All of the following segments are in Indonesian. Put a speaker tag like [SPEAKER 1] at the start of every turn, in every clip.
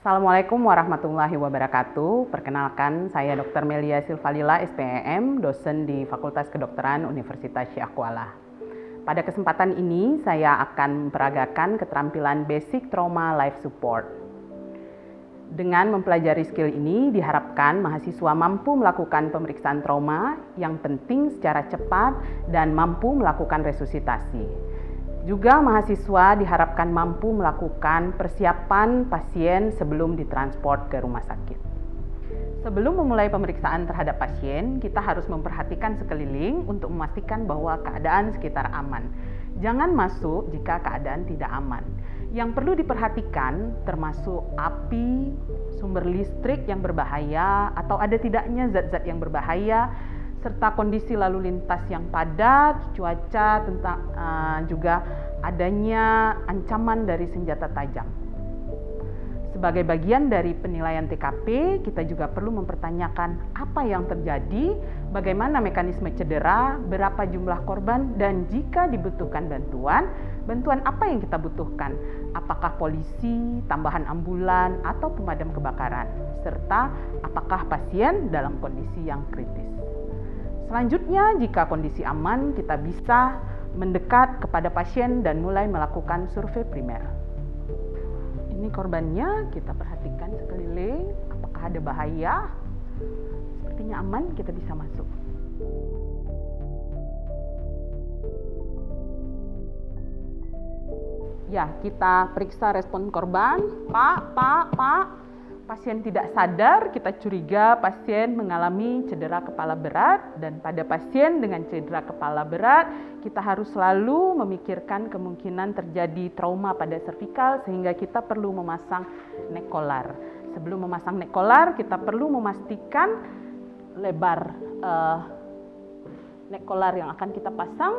[SPEAKER 1] Assalamualaikum warahmatullahi wabarakatuh. Perkenalkan, saya Dr. Melia Silvalila, SPEM, dosen di Fakultas Kedokteran Universitas Syekh Kuala. Pada kesempatan ini, saya akan memperagakan keterampilan Basic Trauma Life Support. Dengan mempelajari skill ini, diharapkan mahasiswa mampu melakukan pemeriksaan trauma yang penting secara cepat dan mampu melakukan resusitasi. Juga mahasiswa diharapkan mampu melakukan persiapan pasien sebelum ditransport ke rumah sakit. Sebelum memulai pemeriksaan terhadap pasien, kita harus memperhatikan sekeliling untuk memastikan bahwa keadaan sekitar aman. Jangan masuk jika keadaan tidak aman. Yang perlu diperhatikan termasuk api, sumber listrik yang berbahaya, atau ada tidaknya zat-zat yang berbahaya, serta kondisi lalu lintas yang padat, cuaca, juga adanya ancaman dari senjata tajam. Sebagai bagian dari penilaian TKP, kita juga perlu mempertanyakan apa yang terjadi, bagaimana mekanisme cedera, berapa jumlah korban, dan jika dibutuhkan bantuan apa yang kita butuhkan, apakah polisi, tambahan ambulan, atau pemadam kebakaran, serta apakah pasien dalam kondisi yang kritis. Selanjutnya, jika kondisi aman, kita bisa mendekat kepada pasien dan mulai melakukan survei primer. Ini korbannya, kita perhatikan sekeliling, apakah ada bahaya. Sepertinya aman, kita bisa masuk. Ya, kita periksa respon korban. Pak. Pasien tidak sadar, kita curiga pasien mengalami cedera kepala berat, dan pada pasien dengan cedera kepala berat, kita harus selalu memikirkan kemungkinan terjadi trauma pada servikal sehingga kita perlu memasang neck collar. Sebelum memasang neck collar, kita perlu memastikan lebar neck collar yang akan kita pasang,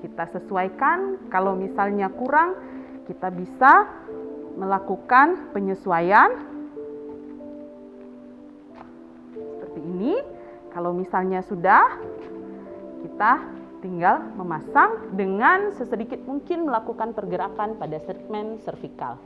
[SPEAKER 1] kita sesuaikan. Kalau misalnya kurang, kita bisa melakukan penyesuaian. Ini, kalau misalnya sudah, kita tinggal memasang dengan sesedikit mungkin melakukan pergerakan pada segmen servikal.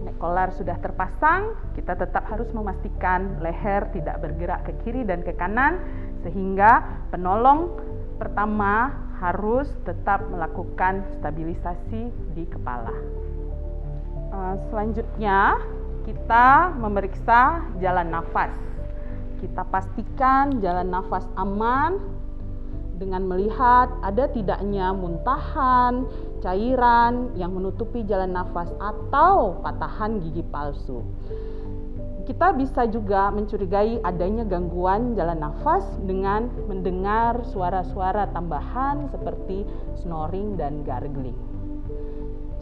[SPEAKER 1] Neck collar sudah terpasang, kita tetap harus memastikan leher tidak bergerak ke kiri dan ke kanan, sehingga penolong pertama harus tetap melakukan stabilisasi di kepala. Selanjutnya, kita memeriksa jalan nafas. Kita pastikan jalan nafas aman dengan melihat ada tidaknya muntahan, cairan yang menutupi jalan nafas atau patahan gigi palsu. Kita bisa juga mencurigai adanya gangguan jalan nafas dengan mendengar suara-suara tambahan seperti snoring dan gargling.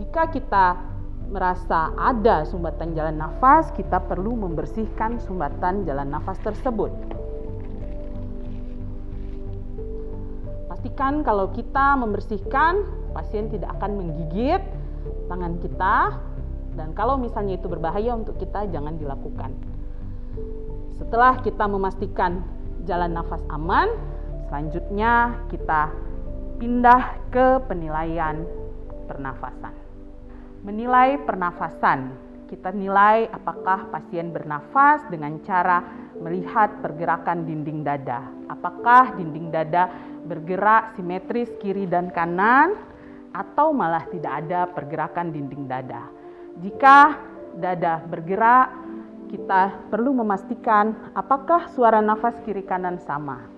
[SPEAKER 1] Jika kita merasa ada sumbatan jalan nafas, kita perlu membersihkan sumbatan jalan nafas tersebut. Pastikan kalau kita membersihkan, pasien tidak akan menggigit tangan kita. Dan kalau misalnya itu berbahaya untuk kita, jangan dilakukan. Setelah kita memastikan jalan nafas aman, selanjutnya kita pindah ke penilaian pernafasan. Menilai pernafasan, kita nilai apakah pasien bernafas dengan cara melihat pergerakan dinding dada. Apakah dinding dada bergerak simetris kiri dan kanan, atau malah tidak ada pergerakan dinding dada. Jika dada bergerak, kita perlu memastikan apakah suara nafas kiri kanan sama.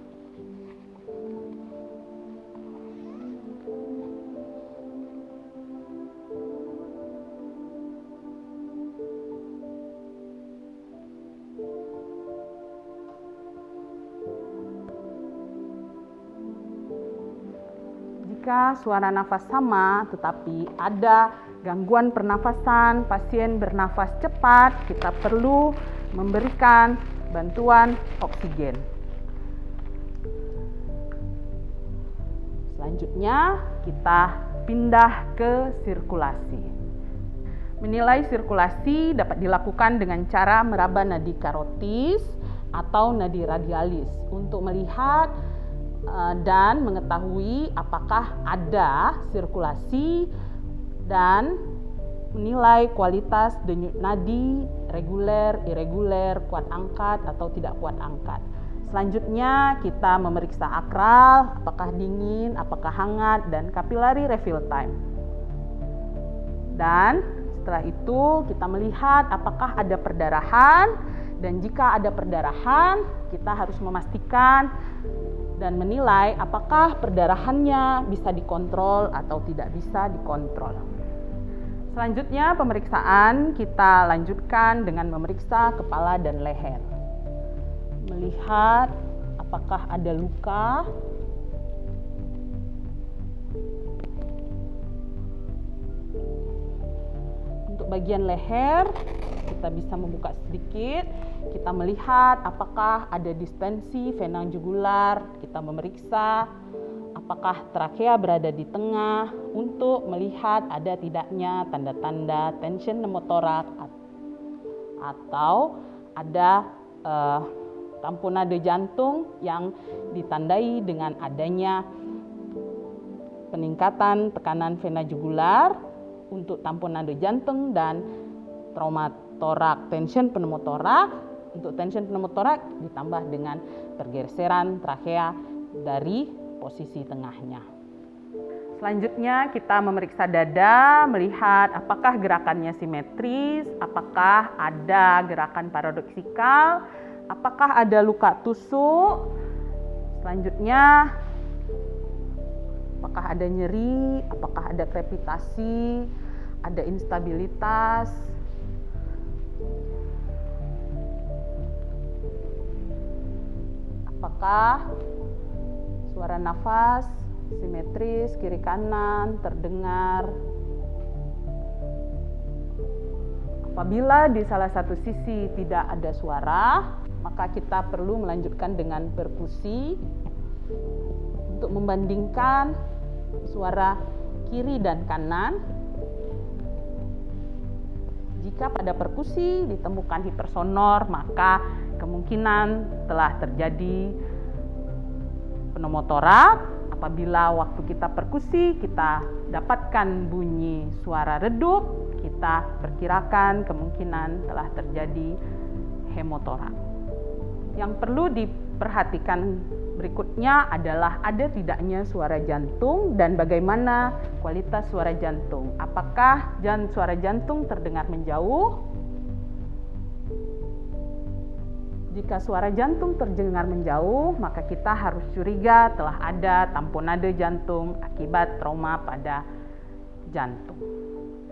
[SPEAKER 1] Jika suara nafas sama tetapi ada gangguan pernafasan, pasien bernafas cepat, kita perlu memberikan bantuan oksigen. Selanjutnya, kita pindah ke sirkulasi. Menilai sirkulasi dapat dilakukan dengan cara meraba nadi karotis atau nadi radialis untuk melihat dan mengetahui apakah ada sirkulasi dan menilai kualitas denyut nadi reguler, irreguler, kuat angkat atau tidak kuat angkat. Selanjutnya kita memeriksa akral, apakah dingin, apakah hangat, dan kapilari refill time. Dan setelah itu kita melihat apakah ada perdarahan, dan jika ada perdarahan kita harus memastikan dan menilai apakah perdarahannya bisa dikontrol atau tidak bisa dikontrol. Selanjutnya pemeriksaan kita lanjutkan dengan memeriksa kepala dan leher. Melihat apakah ada luka, untuk bagian leher kita bisa membuka sedikit, kita melihat apakah ada distensi vena jugular, kita memeriksa apakah trakea berada di tengah untuk melihat ada tidaknya tanda-tanda tension pneumotorak atau ada tamponade jantung yang ditandai dengan adanya peningkatan tekanan vena jugular untuk tamponade jantung dan traumatoraks tension pneumotorak. Untuk tension pneumotorak ditambah dengan pergeseran trakea dari posisi tengahnya. Selanjutnya kita memeriksa dada, melihat apakah gerakannya simetris, apakah ada gerakan paradoksikal, apakah ada luka tusuk. Selanjutnya apakah ada nyeri, apakah ada krepitasi, ada instabilitas. Apakah suara nafas simetris kiri kanan terdengar. Apabila di salah satu sisi tidak ada suara, maka kita perlu melanjutkan dengan perkusi untuk membandingkan suara kiri dan kanan. Jika pada perkusi ditemukan hipersonor, maka kemungkinan telah terjadi pneumotorak. Apabila waktu kita perkusi kita dapatkan bunyi suara redup, kita perkirakan kemungkinan telah terjadi hemotorak. Yang perlu diperhatikan berikutnya adalah ada tidaknya suara jantung dan bagaimana kualitas suara jantung. Apakah suara jantung terdengar menjauh? Jika suara jantung terdengar menjauh, maka kita harus curiga telah ada tamponade jantung akibat trauma pada jantung.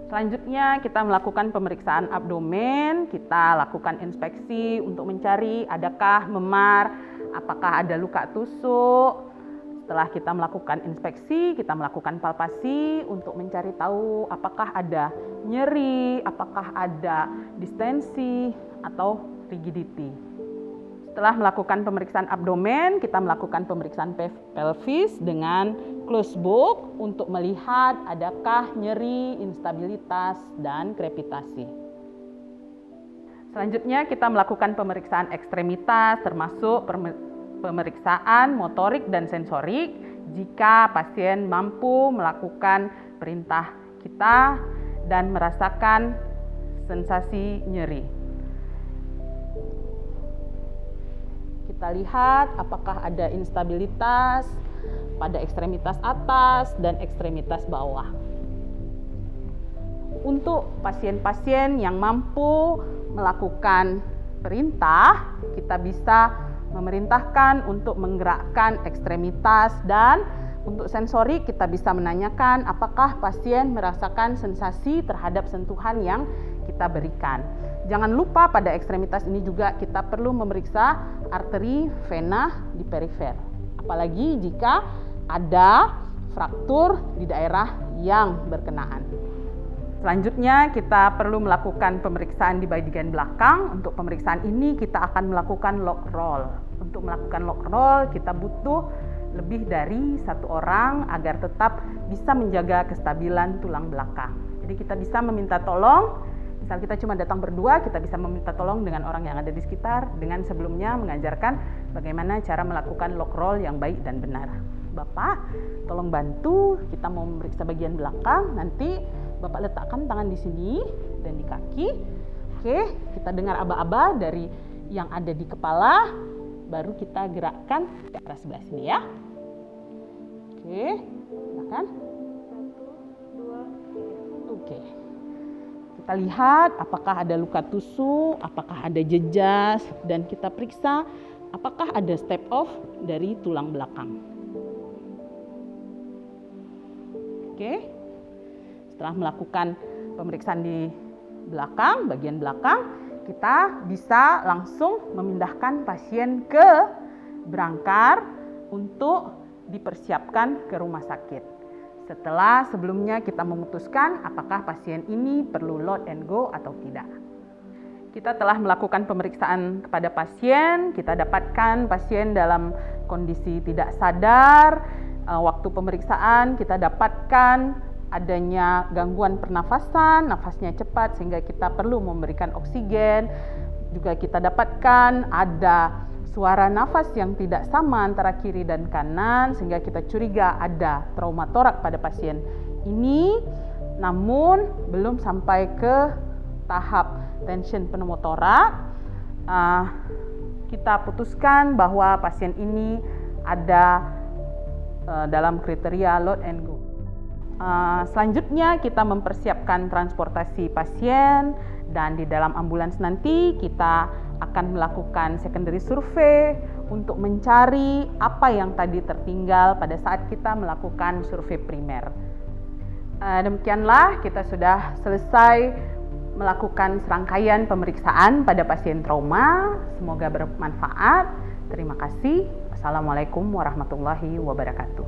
[SPEAKER 1] Selanjutnya kita melakukan pemeriksaan abdomen, kita lakukan inspeksi untuk mencari adakah memar, apakah ada luka tusuk. Setelah kita melakukan inspeksi, kita melakukan palpasi untuk mencari tahu apakah ada nyeri, apakah ada distensi atau rigidity. Setelah melakukan pemeriksaan abdomen, kita melakukan pemeriksaan pelvis dengan closed book untuk melihat adakah nyeri, instabilitas, dan krepitasi. Selanjutnya kita melakukan pemeriksaan ekstremitas termasuk pemeriksaan motorik dan sensorik jika pasien mampu melakukan perintah kita dan merasakan sensasi nyeri. Kita lihat apakah ada instabilitas pada ekstremitas atas dan ekstremitas bawah. Untuk pasien-pasien yang mampu melakukan perintah, kita bisa memerintahkan untuk menggerakkan ekstremitas, dan untuk sensorik kita bisa menanyakan apakah pasien merasakan sensasi terhadap sentuhan yang kita berikan. Jangan lupa pada ekstremitas ini juga kita perlu memeriksa arteri vena di perifer. Apalagi jika ada fraktur di daerah yang berkenaan. Selanjutnya kita perlu melakukan pemeriksaan di bagian belakang. Untuk pemeriksaan ini kita akan melakukan lock roll. Untuk melakukan lock roll kita butuh lebih dari satu orang agar tetap bisa menjaga kestabilan tulang belakang. Jadi kita bisa meminta tolong Misal kita cuma datang berdua, kita bisa meminta tolong dengan orang yang ada di sekitar, dengan sebelumnya mengajarkan bagaimana cara melakukan lock roll yang baik dan benar. Bapak, tolong bantu, kita mau memeriksa bagian belakang, nanti Bapak letakkan tangan di sini dan di kaki. Oke, kita dengar aba-aba dari yang ada di kepala, baru kita gerakkan ke arah sebelah sini ya. Oke, silakan. 1, 2, 3. Oke. Kita lihat apakah ada luka tusuk, apakah ada jejas, dan kita periksa apakah ada step off dari tulang belakang. Oke. Setelah melakukan pemeriksaan di belakang, bagian belakang, kita bisa langsung memindahkan pasien ke brangkar untuk dipersiapkan ke rumah sakit. Setelah sebelumnya kita memutuskan apakah pasien ini perlu load and go atau tidak. Kita telah melakukan pemeriksaan kepada pasien, kita dapatkan pasien dalam kondisi tidak sadar. Waktu pemeriksaan kita dapatkan adanya gangguan pernafasan, nafasnya cepat sehingga kita perlu memberikan oksigen. Juga kita dapatkan ada suara nafas yang tidak sama antara kiri dan kanan sehingga kita curiga ada trauma torak pada pasien ini, namun belum sampai ke tahap tension pneumotorak. Kita putuskan bahwa pasien ini ada dalam kriteria load and go. Selanjutnya kita mempersiapkan transportasi pasien, dan di dalam ambulans nanti kita akan melakukan secondary survey untuk mencari apa yang tadi tertinggal pada saat kita melakukan survei primer. Demikianlah kita sudah selesai melakukan serangkaian pemeriksaan pada pasien trauma. Semoga bermanfaat. Terima kasih. Assalamualaikum warahmatullahi wabarakatuh.